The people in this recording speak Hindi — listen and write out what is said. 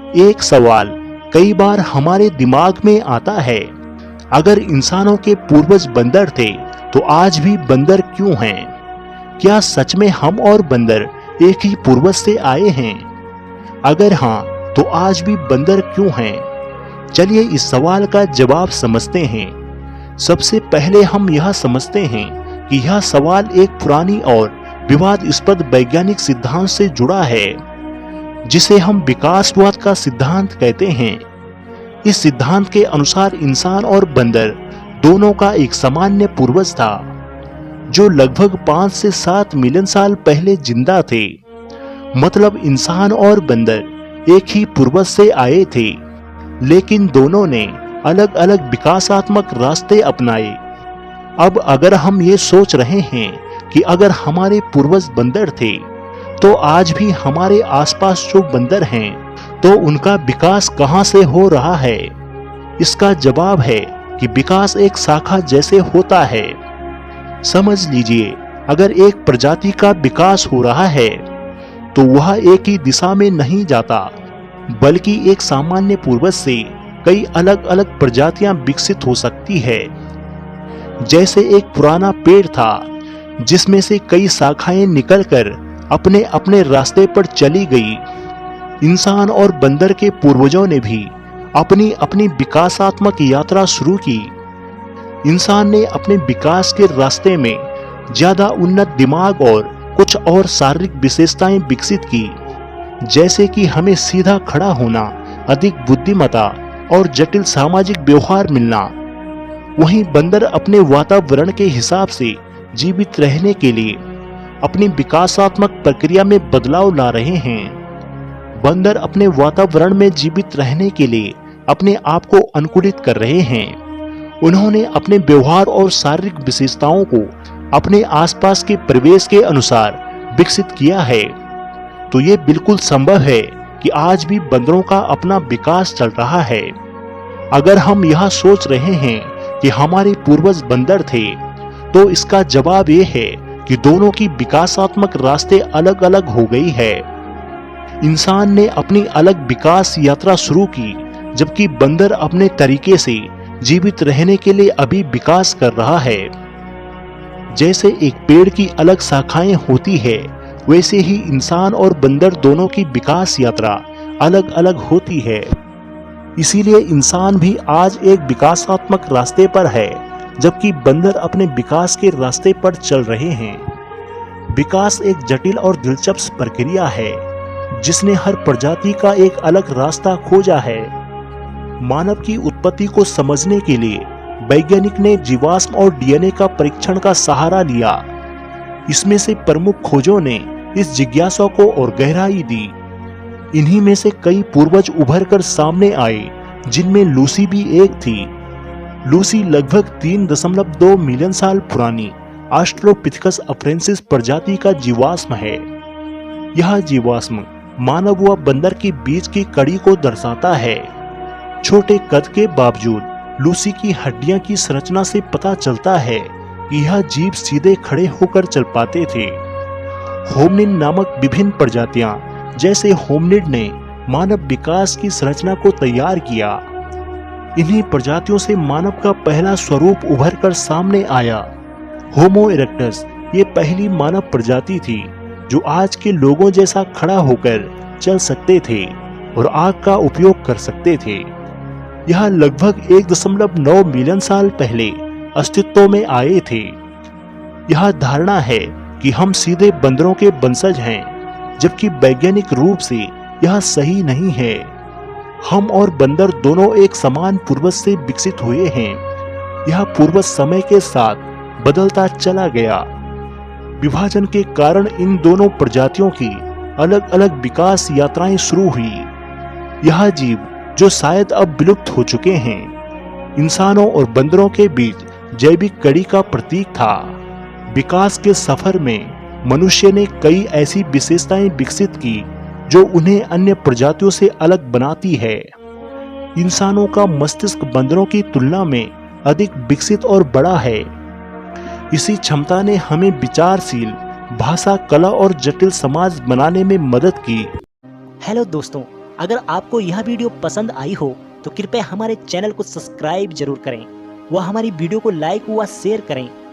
एक सवाल कई बार हमारे दिमाग में आता है, अगर इंसानों के पूर्वज बंदर थे तो आज भी बंदर क्यों हैं? क्या सच में हम और बंदर एक ही पूर्वज से आए हैं? अगर हाँ, तो आज भी बंदर क्यों हैं? चलिए इस सवाल का जवाब समझते हैं। सबसे पहले हम यह समझते हैं कि यह सवाल एक पुरानी और विवादास्पद वैज्ञानिक सिद्धांत से जुड़ा है, जिसे हम विकासवाद का सिद्धांत कहते हैं। इस सिद्धांत के अनुसार इंसान और बंदर दोनों का एक सामान्य पूर्वज था, जो लगभग 5 से 7 मिलियन साल पहले जिंदा थे। मतलब इंसान और बंदर एक ही पूर्वज से आए थे, लेकिन दोनों ने अलग अलग विकासात्मक रास्ते अपनाए। अब अगर हम ये सोच रहे हैं कि अगर हमारे पूर्वज बंदर थे तो आज भी हमारे आसपास जो बंदर हैं तो उनका विकास कहां से हो रहा है? इसका जवाब है कि विकास एक शाखा जैसे होता है। समझ लीजिए, अगर एक प्रजाति का विकास हो रहा है तो वह एक ही दिशा में नहीं जाता, बल्कि एक सामान्य पूर्वज से कई अलग अलग प्रजातियां विकसित हो सकती है। जैसे एक पुराना पेड़ था जिसमें से कई शाखाएं निकलकर अपने अपने रास्ते पर चली गई। इंसान और बंदर के पूर्वजों ने भी अपनी अपनी विकासात्मक यात्रा शुरू की। इंसान ने अपने विकास के रास्ते में ज्यादा उन्नत दिमाग और कुछ और शारीरिक विशेषताएं विकसित की, जैसे कि हमें सीधा खड़ा होना, अधिक बुद्धिमत्ता और जटिल सामाजिक व्यवहार मिलना। वहीं बंदर अपने वातावरण के हिसाब से जीवित रहने के लिए अपनी विकासात्मक प्रक्रिया में बदलाव ला रहे हैं। बंदर अपने वातावरण में जीवित रहने के लिए अपने आप को अनुकूलित कर रहे हैं। उन्होंने अपने व्यवहार और शारीरिक विशेषताओं को अपने आसपास के परिवेश के अनुसार विकसित किया है। तो ये बिल्कुल संभव है कि आज भी बंदरों का अपना विकास चल रहा है। अगर हम यह सोच रहे हैं कि हमारे पूर्वज बंदर थे, तो इसका जवाब ये है कि दोनों की विकासात्मक रास्ते अलग अलग हो गई है। इंसान ने अपनी अलग विकास यात्रा शुरू की, जबकि बंदर अपने तरीके से जीवित रहने के लिए अभी विकास कर रहा है। जैसे एक पेड़ की अलग शाखाएं होती है, वैसे ही इंसान और बंदर दोनों की विकास यात्रा अलग अलग होती है। इसीलिए इंसान भी आज एक विकासात्मक रास्ते पर है, जबकि बंदर अपने विकास के रास्ते पर चल रहे हैं। विकास एक जटिल और दिलचस्प प्रक्रिया है, जिसने हर प्रजाति का एक अलग रास्ता खोजा है। मानव की उत्पत्ति को समझने के लिए वैज्ञानिक ने जीवाश्म और डीएनए का परीक्षण का सहारा लिया। इसमें से प्रमुख खोजों ने इस जिज्ञासा को और गहराई दी। इन्हीं में से कई पूर्वज उभर कर सामने आए, जिनमें लूसी भी एक थी। लूसी लगभग 3.2 मिलियन साल पुरानी ऑस्ट्रेलोपिथेकस अफ्रेंसिस प्रजाति का जीवाश्म है। यह जीवाश्म मानव व बंदर के बीच की कड़ी को दर्शाता है। छोटे कद के बावजूद लूसी की हड्डियां की संरचना से पता चलता है कि यह जीव सीधे खड़े होकर चल पाते थे। होमिनिड नामक विभिन्न प्रजातियां जैसे होमिनिड ने मानव विकास की संरचना को तैयार किया। इन्हीं प्रजातियों से मानव का पहला स्वरूप उभर कर सामने आया। होमो इरेक्टस ये पहली मानव प्रजाति थी जो आज के लोगों जैसा खड़ा होकर चल सकते थे और आग का उपयोग कर सकते थे। यह लगभग 1.9 मिलियन साल पहले अस्तित्व में आए थे। यह धारणा है कि हम सीधे बंदरों के वंशज हैं, जबकि वैज्ञानिक रूप से यह सही नहीं है। हम और बंदर दोनों एक समान पूर्वज से विकसित हुए हैं। यह पूर्वज समय के साथ बदलता चला गया। विभाजन के कारण इन दोनों प्रजातियों की अलग अलग विकास यात्राएं शुरू हुई। यह जीव जो शायद अब विलुप्त हो चुके हैं, इंसानों और बंदरों के बीच जैविक कड़ी का प्रतीक था। विकास के सफर में मनुष्य ने कई ऐसी विशेषताएं विकसित की जो उन्हें अन्य प्रजातियों से अलग बनाती है। इंसानों का मस्तिष्क बंदरों की तुलना में अधिक विकसित और बड़ा है। इसी क्षमता ने हमें विचारशील, भाषा, कला और जटिल समाज बनाने में मदद की। हेलो दोस्तों, अगर आपको यह वीडियो पसंद आई हो तो कृपया हमारे चैनल को सब्सक्राइब जरूर करें व हमारी वीडियो को लाइक व शेयर करें